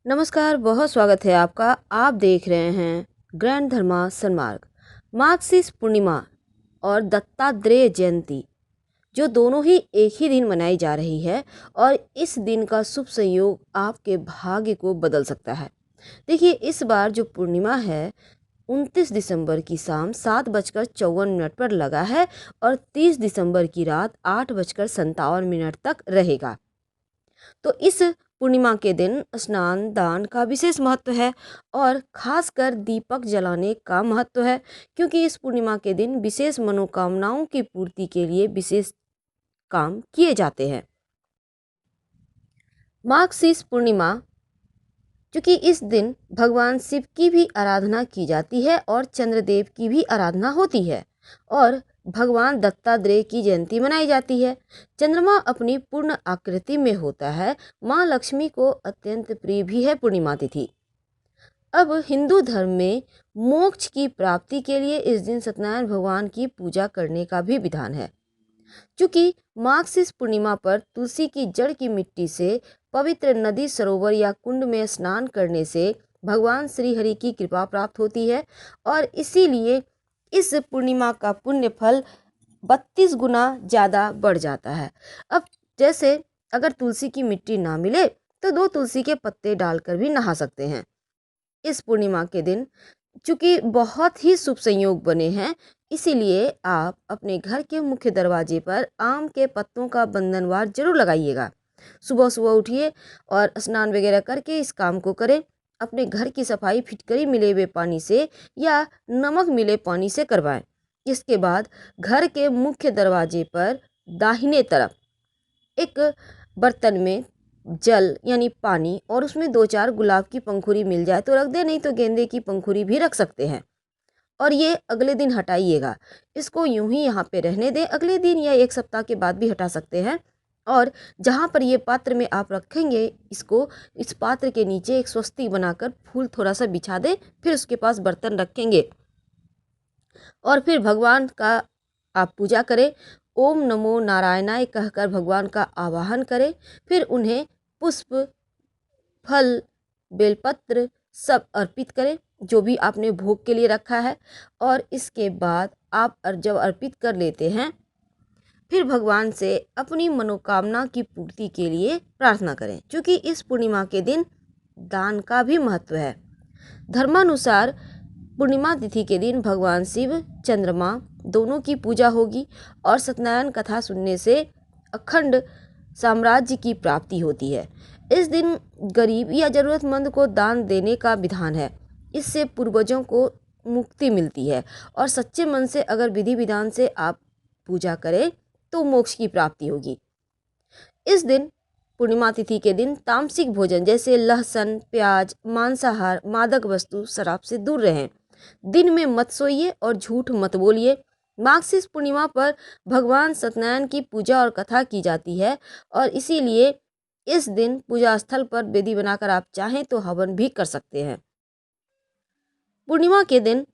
नमस्कार, बहुत स्वागत है आपका। आप देख रहे हैं ग्रैंड धर्मा सन्मार्ग। मार्गशीर्ष पूर्णिमा और दत्तात्रेय जयंती, जो दोनों ही एक ही दिन मनाई जा रही है, और इस दिन का शुभ संयोग आपके भाग्य को बदल सकता है। देखिए, इस बार जो पूर्णिमा है 29 दिसंबर की शाम 7:54 पर लगा है और 30 दिसंबर की रात 8:57 तक रहेगा। तो इस पूर्णिमा के दिन स्नान दान का विशेष महत्व है और खासकर दीपक जलाने का महत्व है, क्योंकि इस पूर्णिमा के दिन विशेष मनोकामनाओं की पूर्ति के लिए विशेष काम किए जाते हैं। मार्गशीर्ष पूर्णिमा, क्योंकि इस दिन भगवान शिव की भी आराधना की जाती है और चंद्रदेव की भी आराधना होती है और भगवान दत्तात्रेय की जयंती मनाई जाती है। चंद्रमा अपनी पूर्ण आकृति में होता है। माँ लक्ष्मी को अत्यंत प्रिय भी है पूर्णिमा तिथि। अब हिंदू धर्म में मोक्ष की प्राप्ति के लिए इस दिन सत्यनारायण भगवान की पूजा करने का भी विधान है। चूँकि मार्गशीर्ष पूर्णिमा पर तुलसी की जड़ की मिट्टी से पवित्र नदी, सरोवर या कुंड में स्नान करने से भगवान श्री हरि की कृपा प्राप्त होती है और इसीलिए इस पूर्णिमा का पुण्य फल 32 गुना ज़्यादा बढ़ जाता है। अब जैसे अगर तुलसी की मिट्टी ना मिले तो 2 तुलसी के पत्ते डालकर भी नहा सकते हैं। इस पूर्णिमा के दिन चूँकि बहुत ही शुभ संयोग बने हैं, इसीलिए आप अपने घर के मुख्य दरवाजे पर आम के पत्तों का बंधनवार जरूर लगाइएगा। सुबह सुबह उठिए और स्नान वगैरह करके इस काम को करें। अपने घर की सफाई फिटकरी मिले हुए पानी से या नमक मिले पानी से करवाएं। इसके बाद घर के मुख्य दरवाजे पर दाहिने तरफ एक बर्तन में जल यानी पानी और उसमें 2-4 गुलाब की पंखुड़ी मिल जाए तो रख दे, नहीं तो गेंदे की पंखुड़ी भी रख सकते हैं। और ये अगले दिन हटाइएगा। इसको यूं ही यहाँ पे रहने दें, अगले दिन या 1 सप्ताह के बाद भी हटा सकते हैं। और जहाँ पर ये पात्र में आप रखेंगे इसको, इस पात्र के नीचे एक स्वस्तिक बनाकर फूल थोड़ा सा बिछा दें। फिर उसके पास बर्तन रखेंगे और फिर भगवान का आप पूजा करें। ओम नमो नारायणाय कहकर भगवान का आवाहन करें। फिर उन्हें पुष्प, फल, बेलपत्र सब अर्पित करें, जो भी आपने भोग के लिए रखा है। और इसके बाद आप जब अर्पित कर लेते हैं, फिर भगवान से अपनी मनोकामना की पूर्ति के लिए प्रार्थना करें, क्योंकि इस पूर्णिमा के दिन दान का भी महत्व है। धर्मानुसार पूर्णिमा तिथि के दिन भगवान शिव, चंद्रमा दोनों की पूजा होगी और सत्यनारायण कथा सुनने से अखंड साम्राज्य की प्राप्ति होती है। इस दिन गरीब या जरूरतमंद को दान देने का विधान है। इससे पूर्वजों को मुक्ति मिलती है और सच्चे मन से अगर विधि विधान से आप पूजा करें तो मोक्ष की प्राप्ति होगी। इस दिन पूर्णिमा तिथि के दिन तामसिक भोजन जैसे लहसुन, प्याज, मांसाहार, मादक वस्तु, शराब से दूर रहें। दिन में मत सोइए और झूठ मत बोलिए। मार्गशीर्ष पूर्णिमा पर भगवान सत्यनारायण की पूजा और कथा की जाती है और इसीलिए इस दिन पूजा स्थल पर वेदी बनाकर आप चाहें तो हवन भी कर सकते हैं। पूर्णिमा के दिन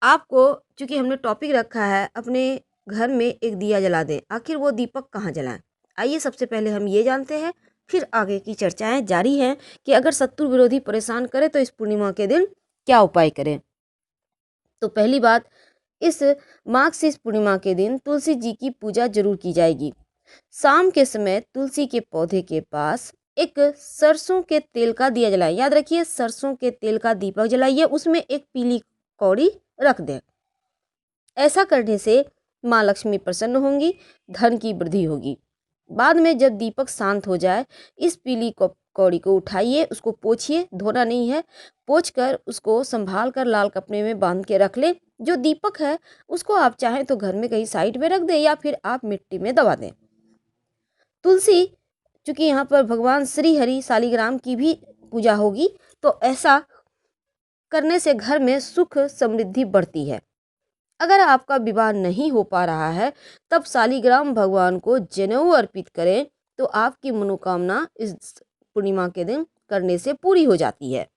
आपको, चूंकि हमने टॉपिक रखा है अपने घर में एक दिया जला दें, आखिर वो दीपक कहाँ जलाएं? आइए सबसे पहले हम ये जानते हैं, फिर आगे की चर्चाएं जारी हैं कि अगर शत्रु विरोधी परेशान करे तो इस पूर्णिमा के दिन क्या उपाय करें। तो पहली बात, इस मार्गशीर्ष पूर्णिमा के दिन तुलसी जी की पूजा जरूर की जाएगी। शाम के समय तुलसी के पौधे के पास एक सरसों के तेल का दिया जलाएं। याद रखिए, सरसों के तेल का दीपक जलाइए, उसमें एक पीली कौड़ी रख दें। ऐसा करने से माँ लक्ष्मी प्रसन्न होंगी, धन की वृद्धि होगी। बाद में जब दीपक शांत हो जाए, इस पीली कौड़ी को उठाइए, उसको पोंछिए, धोना नहीं है, पोंछ कर उसको संभाल कर लाल कपड़े में बांध के रख ले। जो दीपक है उसको आप चाहें तो घर में कहीं साइड में रख दें या फिर आप मिट्टी में दबा दें। तुलसी, चूंकि यहाँ पर भगवान श्री हरि शालिग्राम की भी पूजा होगी, तो ऐसा करने से घर में सुख समृद्धि बढ़ती है। अगर आपका विवाह नहीं हो पा रहा है, तब शालिग्राम भगवान को जनेऊ अर्पित करें तो आपकी मनोकामना इस पूर्णिमा के दिन करने से पूरी हो जाती है।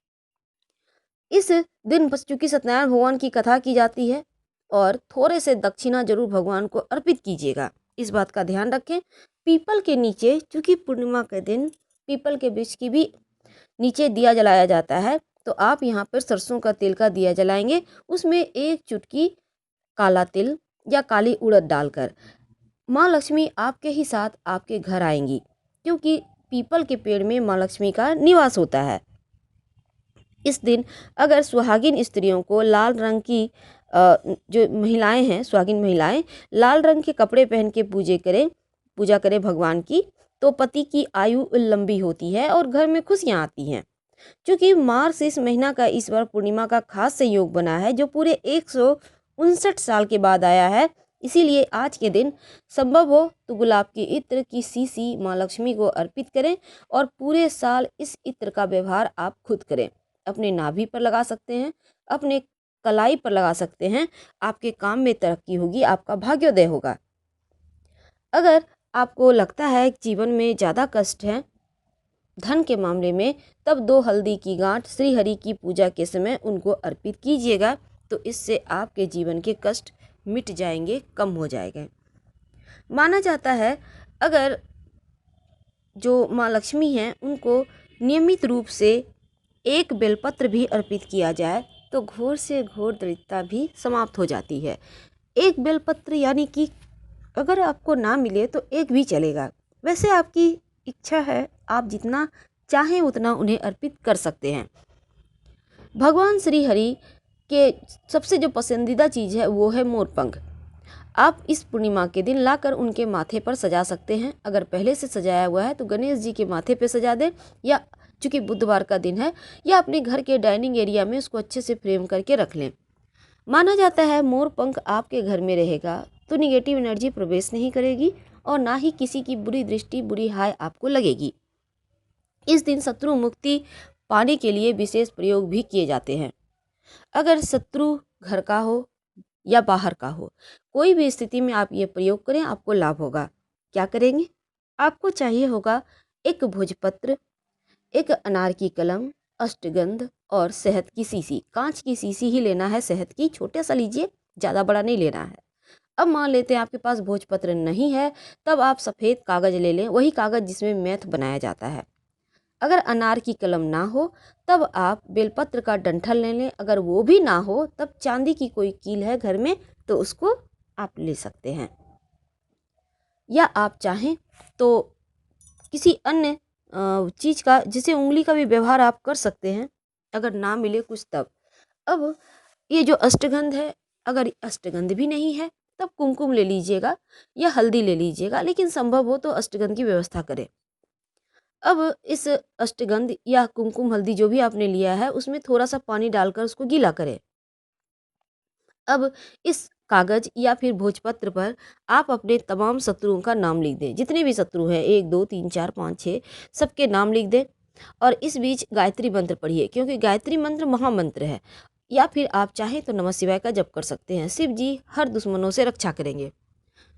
इस दिन चूंकि सत्यनारायण भगवान की कथा की जाती है और थोड़े से दक्षिणा जरूर भगवान को अर्पित कीजिएगा, इस बात का ध्यान रखें। पीपल के नीचे, चूंकि पूर्णिमा के दिन पीपल के वृक्ष की भी नीचे दिया जलाया जाता है, तो आप यहाँ पर सरसों का तेल का दिया जलाएंगे। उसमें 1 चुटकी काला तिल या काली उड़द डालकर माँ लक्ष्मी आपके ही साथ आपके घर आएंगी, क्योंकि पीपल के पेड़ में माँ लक्ष्मी का निवास होता है। इस दिन अगर सुहागिन स्त्रियों को लाल रंग की जो महिलाएं हैं, सुहागिन महिलाएं लाल रंग के कपड़े पहन के पूजा करें भगवान की, तो पति की आयु लंबी होती है और घर में खुशियां आती हैं। क्योंकि मार्च इस महीना का इस बार पूर्णिमा का खास संयोग बना है, जो पूरे 159 साल के बाद आया है, इसीलिए आज के दिन संभव हो तो गुलाब के इत्र की सीसी माँ लक्ष्मी को अर्पित करें और पूरे साल इस इत्र का व्यवहार आप खुद करें। अपने नाभि पर लगा सकते हैं, अपने कलाई पर लगा सकते हैं। आपके काम में तरक्की होगी, आपका भाग्योदय होगा। अगर आपको लगता है जीवन में ज़्यादा कष्ट है धन के मामले में, तब 2 हल्दी की गांठ श्री हरि की पूजा के समय उनको अर्पित कीजिएगा, तो इससे आपके जीवन के कष्ट मिट जाएंगे, कम हो जाएंगे। माना जाता है अगर जो माँ लक्ष्मी हैं उनको नियमित रूप से 1 बेलपत्र भी अर्पित किया जाए तो घोर से घोर दरिद्रता भी समाप्त हो जाती है। 1 बेलपत्र यानी कि अगर आपको ना मिले तो 1 भी चलेगा, वैसे आपकी इच्छा है, आप जितना चाहें उतना उन्हें अर्पित कर सकते हैं। भगवान श्री हरि के सबसे जो पसंदीदा चीज़ है वो है मोरपंख। आप इस पूर्णिमा के दिन लाकर उनके माथे पर सजा सकते हैं। अगर पहले से सजाया हुआ है तो गणेश जी के माथे पर सजा दें, या चूँकि बुधवार का दिन है, या अपने घर के डाइनिंग एरिया में उसको अच्छे से फ्रेम करके रख लें। माना जाता है मोर पंख आपके घर में रहेगा तो निगेटिव एनर्जी प्रवेश नहीं करेगी और ना ही किसी की बुरी दृष्टि, बुरी हाय आपको लगेगी। इस दिन शत्रु मुक्ति पाने के लिए विशेष प्रयोग भी किए जाते हैं। अगर शत्रु घर का हो या बाहर का हो, कोई भी स्थिति में आप ये प्रयोग करें, आपको लाभ होगा। क्या करेंगे? आपको चाहिए होगा 1 भोजपत्र, 1 अनार की कलम, अष्टगंध और शहद की शीशी। कांच की शीशी ही लेना है, शहद की छोटा सा लीजिए, ज़्यादा बड़ा नहीं लेना है। अब मान लेते हैं आपके पास भोजपत्र नहीं है, तब आप सफ़ेद कागज़ ले लें, वही कागज़ जिसमें मैथ बनाया जाता है। अगर अनार की कलम ना हो तब आप बेलपत्र का डंठल ले लें। अगर वो भी ना हो तब चांदी की कोई कील है घर में तो उसको आप ले सकते हैं, या आप चाहें तो किसी अन्य चीज़ का, जैसे उंगली का भी व्यवहार आप कर सकते हैं अगर ना मिले कुछ तब। अब ये जो अष्टगंध है, अगर अष्टगंध भी नहीं है तब कुमकुम ले लीजिएगा या हल्दी ले लीजिएगा, लेकिन संभव हो तो अष्टगंध की व्यवस्था करें। अब इस अष्टगंध या कुमकुम हल्दी जो भी आपने लिया है उसमें थोड़ा सा पानी डालकर उसको गीला करें। अब इस कागज या फिर भोजपत्र पर आप अपने तमाम शत्रुओं का नाम लिख दें। जितने भी शत्रु हैं, 1 2 3 4 5 6, सबके नाम लिख दें और इस बीच गायत्री मंत्र पढ़िए, क्योंकि गायत्री मंत्र महामंत्र है। या फिर आप चाहें तो नमः शिवाय का जप कर सकते हैं। शिव जी हर दुश्मनों से रक्षा करेंगे।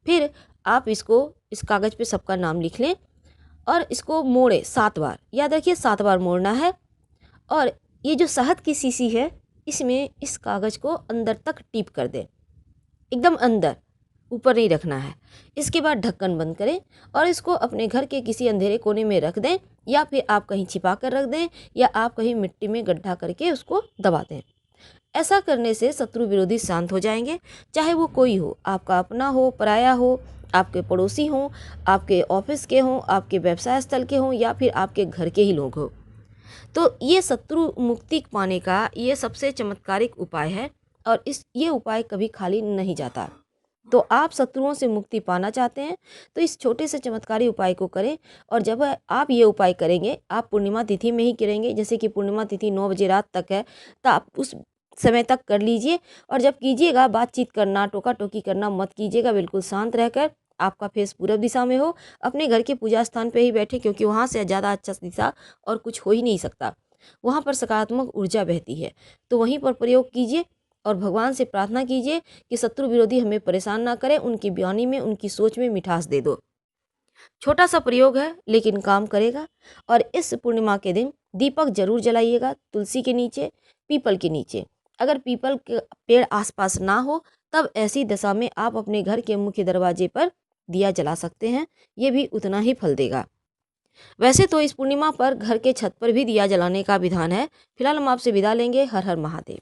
फिर आप इस कागज़ पे सबका नाम लिख लें और इसको मोड़े 7 बार, याद रखिए 7 बार मोड़ना है। और ये जो शहद की शीशी है इसमें इस कागज़ को अंदर तक टीप कर दें, एकदम अंदर, ऊपर नहीं रखना है। इसके बाद ढक्कन बंद करें और इसको अपने घर के किसी अंधेरे कोने में रख दें, या फिर आप कहीं छिपा कर रख दें, या आप कहीं मिट्टी में गड्ढा करके उसको दबा दें। ऐसा करने से शत्रु विरोधी शांत हो जाएंगे, चाहे वो कोई हो, आपका अपना हो, पराया हो, आपके पड़ोसी हों, आपके ऑफिस के हों, आपके व्यवसाय स्थल के हों, या फिर आपके घर के ही लोग हों। तो ये शत्रु मुक्ति पाने का ये सबसे चमत्कारिक उपाय है और ये उपाय कभी खाली नहीं जाता। तो आप शत्रुओं से मुक्ति पाना चाहते हैं तो इस छोटे से चमत्कारी उपाय को करें। और जब आप ये उपाय करेंगे, आप पूर्णिमा तिथि में ही करेंगे, जैसे कि पूर्णिमा तिथि 9 बजे रात तक है, तो आप उस समय तक कर लीजिए। और जब कीजिएगा, बातचीत करना, टोका टोकी करना मत कीजिएगा, बिल्कुल शांत रहकर। आपका फेस पूरब दिशा में हो, अपने घर के पूजा स्थान पे ही बैठे, क्योंकि वहाँ से ज़्यादा अच्छा दिशा और कुछ हो ही नहीं सकता। वहाँ पर सकारात्मक ऊर्जा बहती है, तो वहीं पर प्रयोग कीजिए और भगवान से प्रार्थना कीजिए कि शत्रु विरोधी हमें परेशान ना करें, उनकी बयानी में, उनकी सोच में मिठास दे दो। छोटा सा प्रयोग है लेकिन काम करेगा। और इस पूर्णिमा के दिन दीपक जरूर जलाइएगा, तुलसी के नीचे, पीपल के नीचे। अगर पीपल के पेड़ आसपास ना हो तब ऐसी दशा में आप अपने घर के मुख्य दरवाजे पर दिया जला सकते हैं, ये भी उतना ही फल देगा। वैसे तो इस पूर्णिमा पर घर के छत पर भी दिया जलाने का विधान है। फिलहाल हम आपसे विदा लेंगे। हर हर महादेव।